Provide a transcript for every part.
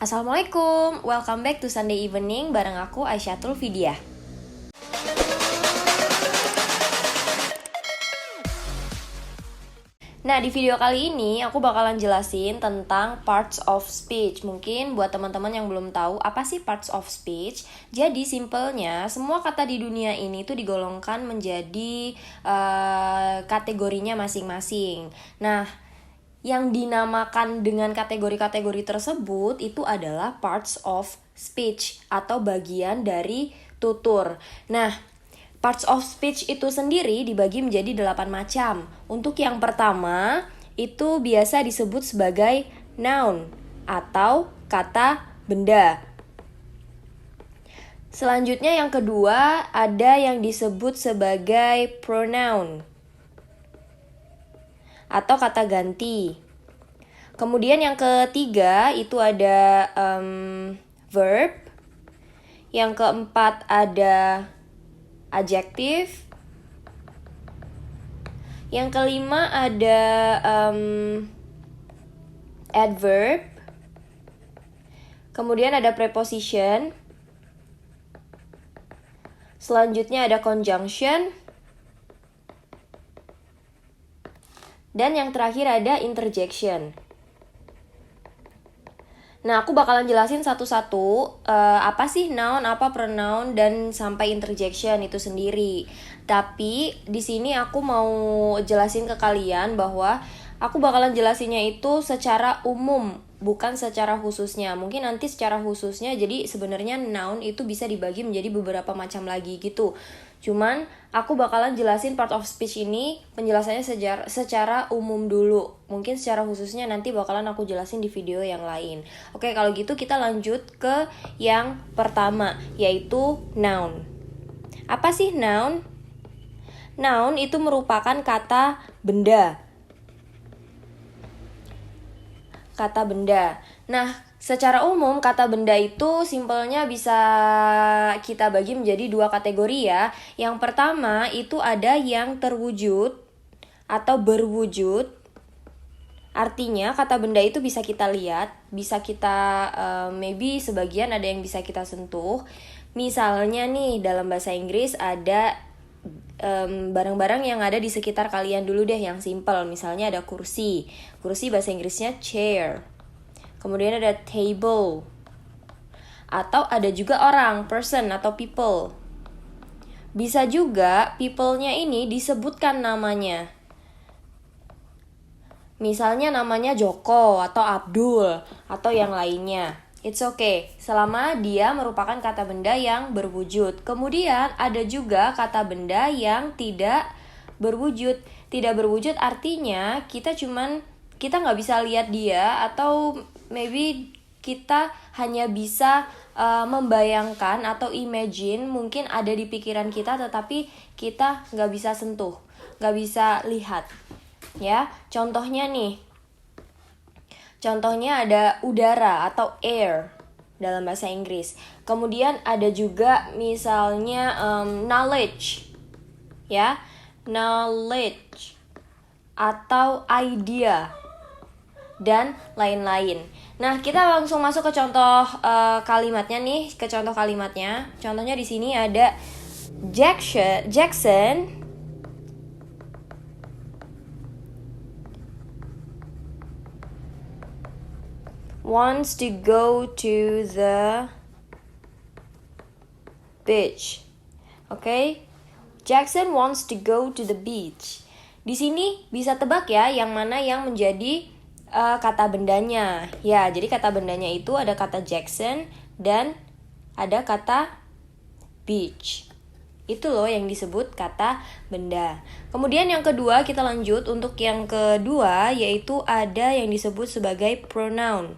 Assalamualaikum, welcome back to Sunday Evening bareng aku Aisyatul Fidiah. Nah, di video kali ini aku bakalan jelasin tentang parts of speech. Mungkin buat teman-teman yang belum tahu apa sih parts of speech. Jadi simpelnya semua kata di dunia ini tuh digolongkan menjadi kategorinya masing-masing. Nah, yang dinamakan dengan kategori-kategori tersebut itu adalah parts of speech atau bagian dari tutur. Nah, parts of speech itu sendiri dibagi menjadi 8 macam. Untuk yang pertama, itu biasa disebut sebagai noun atau kata benda. Selanjutnya yang kedua, ada yang disebut sebagai pronoun atau kata ganti. Kemudian yang ketiga, itu ada verb. Yang keempat ada adjektif. Yang kelima ada adverb. Kemudian ada preposition. Selanjutnya ada conjunction. Dan yang terakhir ada interjection. Nah, aku bakalan jelasin satu-satu apa sih noun, apa pronoun, dan sampai interjection itu sendiri. Tapi di sini aku mau jelasin ke kalian bahwa aku bakalan jelasinnya itu secara umum, bukan secara khususnya. Mungkin nanti secara khususnya, jadi sebenarnya noun itu bisa dibagi menjadi beberapa macam lagi gitu. Cuman aku bakalan jelasin part of speech ini penjelasannya secara umum dulu. Mungkin secara khususnya nanti bakalan aku jelasin di video yang lain. Oke, kalau gitu kita lanjut ke yang pertama, yaitu noun. Apa sih noun? Noun itu merupakan kata benda. Kata benda. Nah, secara umum kata benda itu simpelnya bisa kita bagi menjadi dua kategori ya. Yang pertama itu ada yang terwujud atau berwujud. Artinya kata benda itu bisa kita lihat, bisa kita maybe sebagian ada yang bisa kita sentuh. Misalnya nih dalam bahasa Inggris ada barang-barang yang ada di sekitar kalian dulu deh yang simple. Misalnya ada kursi. Kursi bahasa Inggrisnya chair. Kemudian ada table. Atau ada juga orang, person atau people. Bisa juga people-nya ini disebutkan namanya. Misalnya namanya Joko atau Abdul atau yang lainnya. It's okay, selama dia merupakan kata benda yang berwujud. Kemudian ada juga kata benda yang tidak berwujud. Tidak berwujud artinya kita nggak bisa lihat dia, atau maybe kita hanya bisa membayangkan atau imagine, mungkin ada di pikiran kita tetapi kita nggak bisa sentuh, nggak bisa lihat. Ya, contohnya ada udara atau air dalam bahasa Inggris. Kemudian ada juga misalnya knowledge, ya, knowledge atau idea dan lain-lain. Nah, kita langsung masuk ke contoh kalimatnya nih, ke contoh kalimatnya. Contohnya di sini ada Jackson wants to go to the beach. Okay? Jackson wants to go to the beach. Di sini bisa tebak ya yang mana yang menjadi kata bendanya. Ya, jadi kata bendanya itu ada kata Jackson dan ada kata beach. Itu loh yang disebut kata benda. Kemudian yang kedua, kita lanjut untuk yang kedua, yaitu ada yang disebut sebagai pronoun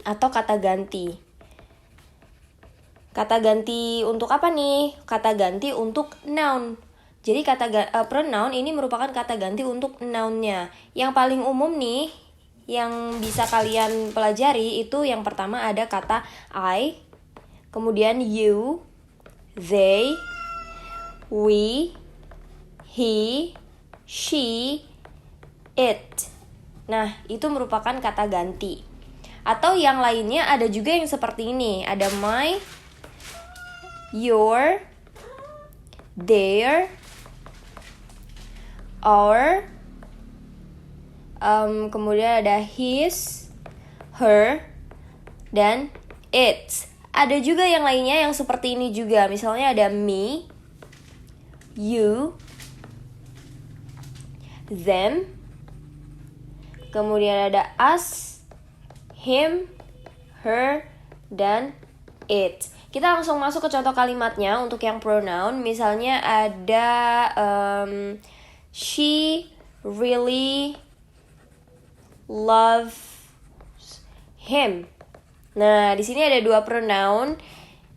atau kata ganti. Kata ganti untuk apa nih? Kata ganti untuk noun. Jadi pronoun ini merupakan kata ganti untuk noun-nya. Yang paling umum nih, yang bisa kalian pelajari itu yang pertama ada kata I, kemudian you, they, we, he, she, it. Nah, itu merupakan kata ganti. Atau yang lainnya ada juga yang seperti ini. Ada my, your, their, our, kemudian ada his, her, dan its. Ada juga yang lainnya yang seperti ini juga. Misalnya ada me, you, them, kemudian ada us, him, her, dan it. Kita langsung masuk ke contoh kalimatnya untuk yang pronoun. Misalnya ada she really loves him. Nah, di sini ada dua pronoun.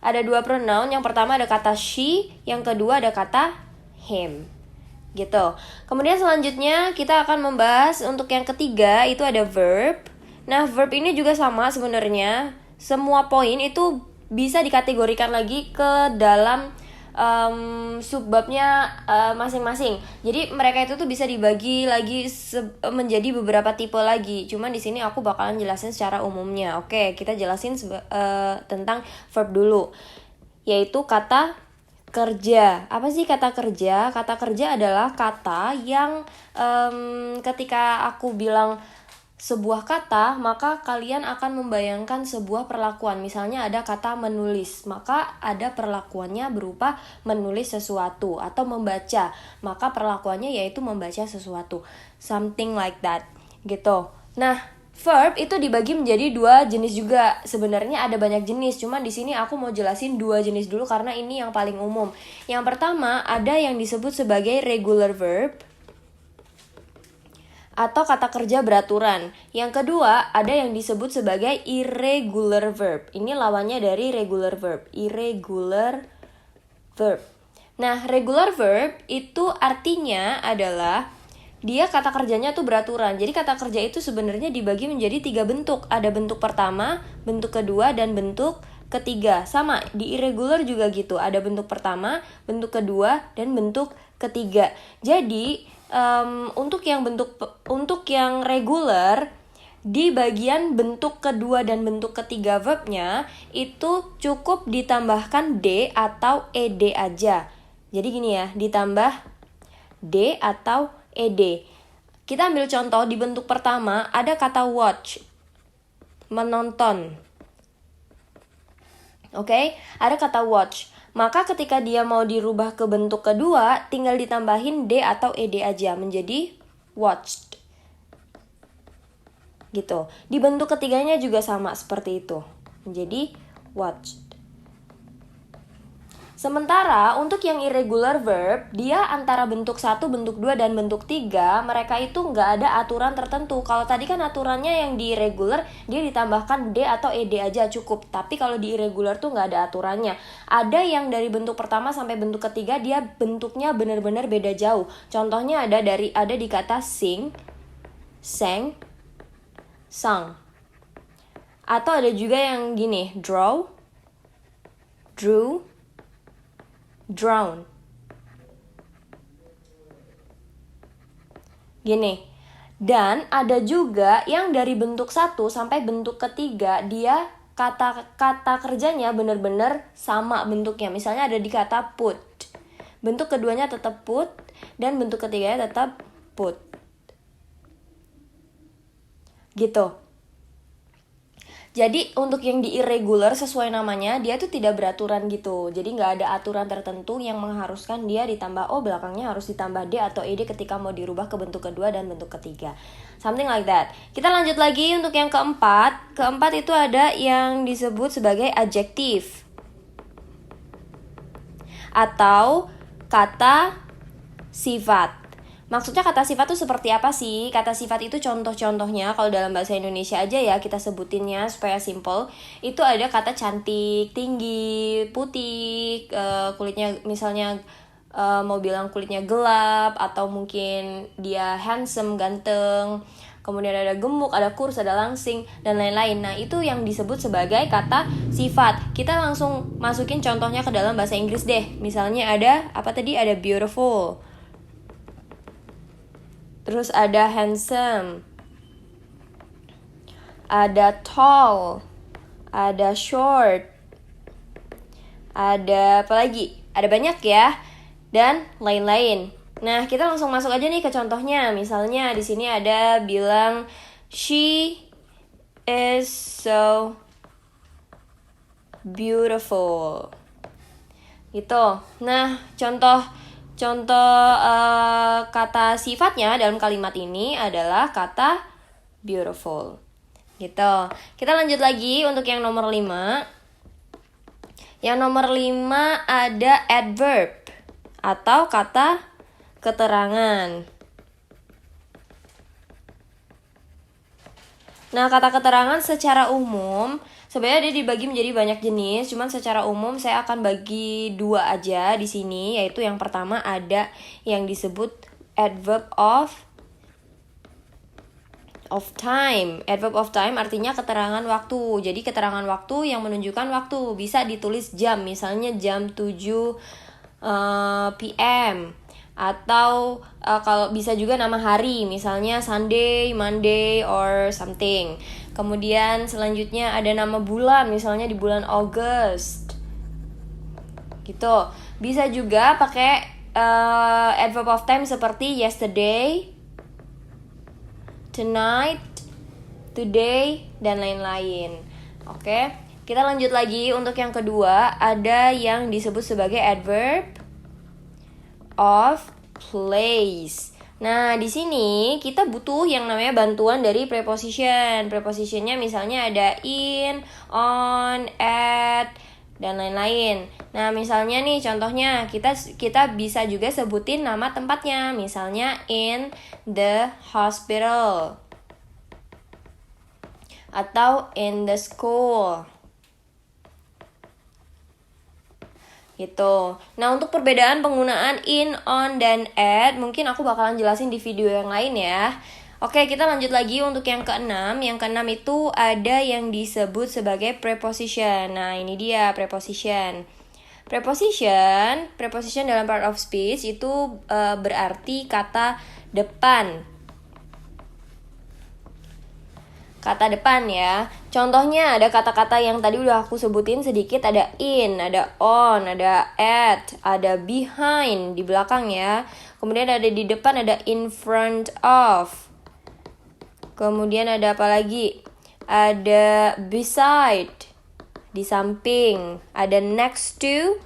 Ada dua pronoun. Yang pertama ada kata she, yang kedua ada kata him. Gitu. Kemudian selanjutnya kita akan membahas untuk yang ketiga, itu ada verb. Nah, verb ini juga sama sebenarnya. Semua poin itu bisa dikategorikan lagi ke dalam subbabnya masing-masing. Jadi mereka itu tuh bisa dibagi lagi menjadi beberapa tipe lagi. Cuman di sini aku bakalan jelasin secara umumnya. Oke, kita jelasin tentang verb dulu. Yaitu kata kerja. Apa sih kata kerja? Kata kerja adalah kata yang ketika aku bilang sebuah kata, maka kalian akan membayangkan sebuah perlakuan. Misalnya ada kata menulis, maka ada perlakuannya berupa menulis sesuatu, atau membaca, maka perlakuannya yaitu membaca sesuatu. Something like that, gitu. Nah, verb itu dibagi menjadi dua jenis juga. Sebenarnya ada banyak jenis, cuman di sini aku mau jelasin dua jenis dulu karena ini yang paling umum. Yang pertama ada yang disebut sebagai regular verb atau kata kerja beraturan. Yang kedua, ada yang disebut sebagai irregular verb. Ini lawannya dari regular verb, irregular verb. Nah, regular verb itu artinya adalah dia kata kerjanya tuh beraturan. Jadi kata kerja itu sebenarnya dibagi menjadi 3 bentuk. Ada bentuk pertama, bentuk kedua, dan bentuk ketiga. Sama, di irregular juga gitu. Ada bentuk pertama, bentuk kedua, dan bentuk ketiga. Jadi untuk yang regular, di bagian bentuk kedua dan bentuk ketiga verbnya itu cukup ditambahkan d atau ed aja. Jadi gini ya, ditambah d atau ed. Kita ambil contoh di bentuk pertama ada kata watch, menonton. Oke, ada kata watch. Maka ketika dia mau dirubah ke bentuk kedua, tinggal ditambahin d atau ed aja menjadi watched. Gitu. Di bentuk ketiganya juga sama seperti itu. Menjadi watched. Sementara untuk yang irregular verb, dia antara bentuk 1, bentuk 2, dan bentuk 3, mereka itu nggak ada aturan tertentu. Kalau tadi kan aturannya yang di irregular, dia ditambahkan d atau ed aja cukup. Tapi kalau di irregular tuh nggak ada aturannya. Ada yang dari bentuk pertama sampai bentuk ketiga, dia bentuknya benar-benar beda jauh. Contohnya ada di kata sing, sang, sung. Atau ada juga yang gini, draw, drew, drown. Gini. Dan ada juga yang dari bentuk 1 sampai bentuk ketiga dia kata kerjanya benar-benar sama bentuknya. Misalnya ada di kata put. Bentuk keduanya tetap put dan bentuk ketiganya tetap put. Gitu. Jadi untuk yang di irregular sesuai namanya, dia tuh tidak beraturan gitu. Jadi nggak ada aturan tertentu yang mengharuskan dia ditambah, belakangnya harus ditambah D atau ED ketika mau dirubah ke bentuk kedua dan bentuk ketiga. Something like that. Kita lanjut lagi untuk yang keempat. Keempat itu ada yang disebut sebagai adjektif. Atau kata sifat. Maksudnya kata sifat itu seperti apa sih? Kata sifat itu contoh-contohnya, kalau dalam bahasa Indonesia aja ya kita sebutinnya supaya simple. Itu ada kata cantik, tinggi, putih, kulitnya misalnya mau bilang kulitnya gelap, atau mungkin dia handsome, ganteng. Kemudian ada gemuk, ada kurus, ada langsing, dan lain-lain. Nah, itu yang disebut sebagai kata sifat. Kita langsung masukin contohnya ke dalam bahasa Inggris deh. Misalnya ada, apa tadi? Ada beautiful. Terus ada handsome. ada tall, ada short, ada apa lagi? Ada banyak ya, dan lain-lain. Nah, kita langsung masuk aja nih ke contohnya. Misalnya di sini ada bilang she is so beautiful. Gitu. Nah, contoh kata sifatnya dalam kalimat ini adalah kata beautiful. Gitu. Kita lanjut lagi untuk yang nomor 5. Yang nomor 5 ada adverb atau kata keterangan. Nah, kata keterangan secara umum sebenarnya dia dibagi menjadi banyak jenis, cuman secara umum saya akan bagi 2 aja di sini, yaitu yang pertama ada yang disebut adverb of time. Adverb of time artinya keterangan waktu. Jadi keterangan waktu yang menunjukkan waktu, bisa ditulis jam, misalnya jam 7 PM. Atau kalau bisa juga nama hari, misalnya Sunday, Monday, or something. Kemudian selanjutnya ada nama bulan, misalnya di bulan August. Gitu. Bisa juga pakai adverb of time seperti yesterday, tonight, today, dan lain-lain. Oke, kita lanjut lagi untuk yang kedua, ada yang disebut sebagai adverb of place. Nah, di sini kita butuh yang namanya bantuan dari preposition. Prepositionnya misalnya ada in, on, at, dan lain-lain. Nah, misalnya nih contohnya kita bisa juga sebutin nama tempatnya, misalnya in the hospital atau in the school. Gitu. Nah, untuk perbedaan penggunaan in, on, dan at mungkin aku bakalan jelasin di video yang lain ya. Oke, kita lanjut lagi untuk yang keenam. Yang keenam itu ada yang disebut sebagai preposition. Nah, ini dia preposition. Preposition dalam part of speech itu berarti kata depan. Kata depan ya. Contohnya ada kata-kata yang tadi udah aku sebutin sedikit, ada in, ada on, ada at, ada behind di belakang ya. Kemudian ada di depan, ada in front of. Kemudian ada apa lagi? Ada beside, di samping. Ada next to,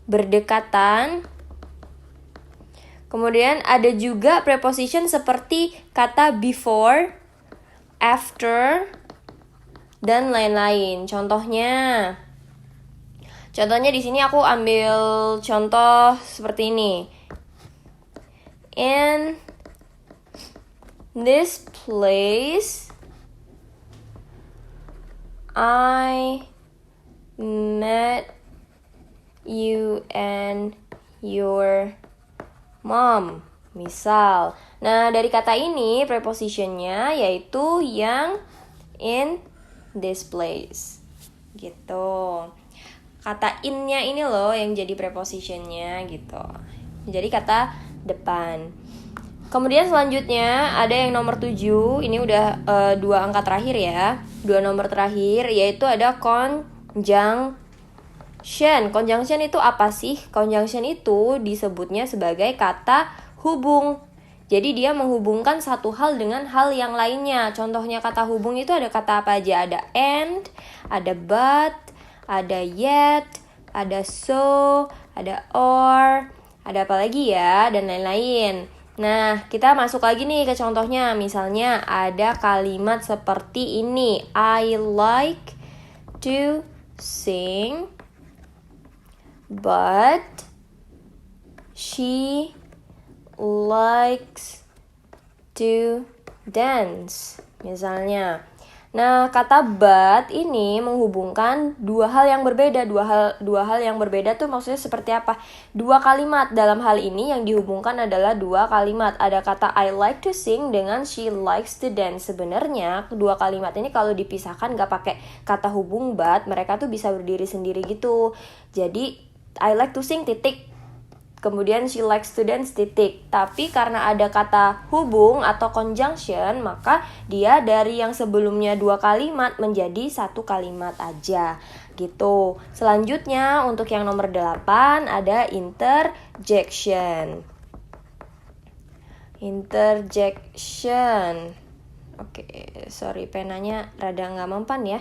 berdekatan. Kemudian ada juga preposition seperti kata before, after, dan lain-lain. Contohnya di sini aku ambil contoh seperti ini. In this place, I met you and your mom. Misal. Nah, dari kata ini prepositionnya yaitu yang in this place. Gitu. Kata in-nya ini loh yang jadi prepositionnya gitu. Jadi kata depan. Kemudian selanjutnya ada yang nomor 7. Ini udah 2 angka terakhir ya. 2 nomor terakhir yaitu ada conjunction. Conjunction itu apa sih? Conjunction itu disebutnya sebagai kata hubung. Jadi dia menghubungkan satu hal dengan hal yang lainnya. Contohnya kata hubung itu ada kata apa aja? Ada and, ada but, ada yet, ada so, ada or, ada apa lagi ya, dan lain-lain. Nah, kita masuk lagi nih ke contohnya. Misalnya ada kalimat seperti ini. I like to sing, but she likes to dance. Misalnya. Nah, kata but ini menghubungkan 2 hal yang berbeda. Dua hal yang berbeda tuh maksudnya seperti apa? 2 kalimat. Dalam hal ini yang dihubungkan adalah 2 kalimat. Ada kata I like to sing dengan she likes to dance. Sebenarnya kedua kalimat ini kalau dipisahkan gak pakai kata hubung but, mereka tuh bisa berdiri sendiri gitu. Jadi I like to sing titik. kemudian she likes students titik. Tapi karena ada kata hubung atau conjunction, maka dia dari yang sebelumnya 2 kalimat menjadi 1 kalimat aja gitu. Selanjutnya untuk yang nomor 8 ada interjection. Interjection. Oke, sorry penanya rada nggak mempan ya.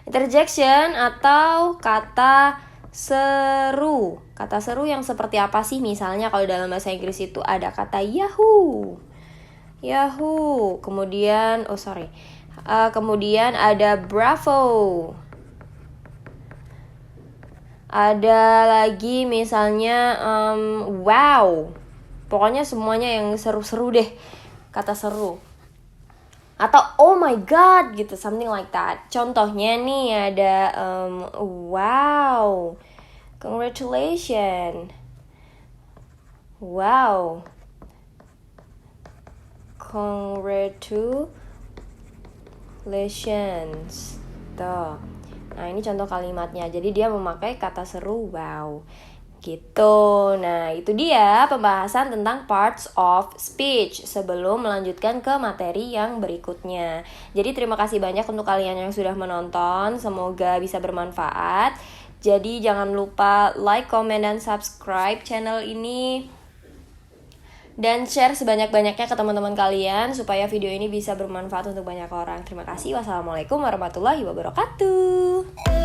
Interjection atau kata seru. Kata seru yang seperti apa sih? Misalnya kalau dalam bahasa Inggris itu ada kata Yahoo. Yahoo. Kemudian, kemudian ada bravo. Ada lagi misalnya wow. Pokoknya semuanya yang seru-seru deh. Kata seru. Atau oh my god gitu, something like that. Contohnya nih ada wow, congratulations, wow, congratulations. Tuh. Nah ini contoh kalimatnya. Jadi dia memakai kata seru wow gitu. Nah itu dia pembahasan tentang parts of speech sebelum melanjutkan ke materi yang berikutnya. Jadi terima kasih banyak untuk kalian yang sudah menonton. Semoga bisa bermanfaat. Jadi jangan lupa like, comment, dan subscribe channel ini. Dan share sebanyak-banyaknya ke teman-teman kalian supaya video ini bisa bermanfaat untuk banyak orang. Terima kasih. Wassalamualaikum warahmatullahi wabarakatuh.